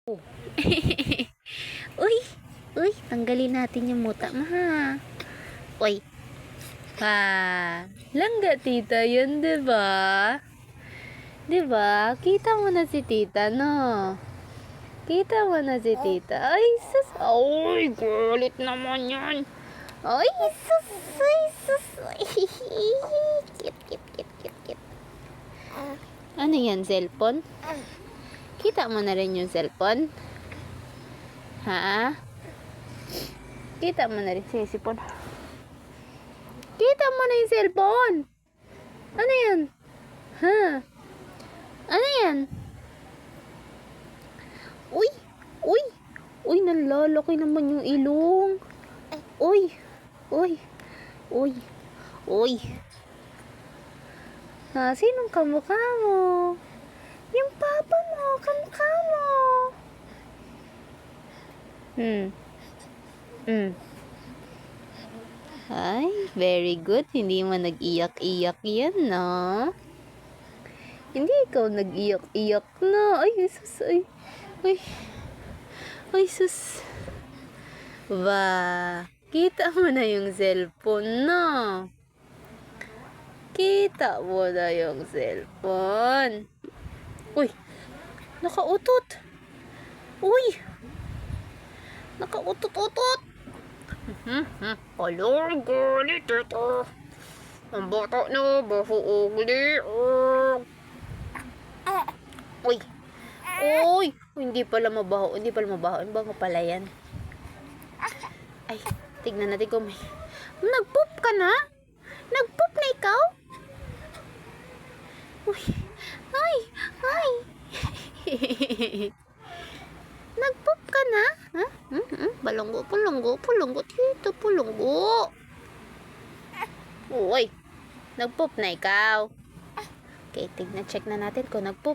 Oh. Uy, uy, tanggalin natin yung muta mo ha. Uy. Langga tita yun, 'di ba? 'Di ba? Kita mo na si tita, no? Kita mo na si tita. Ay, sus. Ay, galit naman yan. Ay, sus. Ay, sus. Ay, cute, cute, cute, cute, cute. Ano yan, cellphone? Kita mo na rin yung cellphone? Ha? Kita mo na rin sisipon. Kita mo na yung cellphone. Ano yan? Ha? Ano yan? Uy! Uy! Uy, nalalaki naman yung ilong. Uy! Uy! Uy! Uy! Ha, sinong kamukha mo? Yung papa mo, kamukha mo. Ay, very good. Hindi mo nag-iyak-iyak yan, no? Hindi ikaw nag-iyak-iyak na. Ay, sus. Ay. Ay. Ay, sus. Ba, kita mo na yung cellphone, no? Kita mo na yung cellphone. Uy, nakautot. Uy, nakautot-utot. Alor, galit ito. Ang bata na, baho ugli. Uy, uy, hindi pala mabaho. Hindi pala mabaho. Ang bango pala yan. Ay, tignan natin kung may... Nag-poop ka na? Nag-poop na ikaw? Uy, ay, ay. Nag-poop ka na? Ha? Palunggo, palunggo, palunggo. Dito, palunggo. Uy, nag-poop na ikaw. Okay, tignan, check na natin kung nag-poop.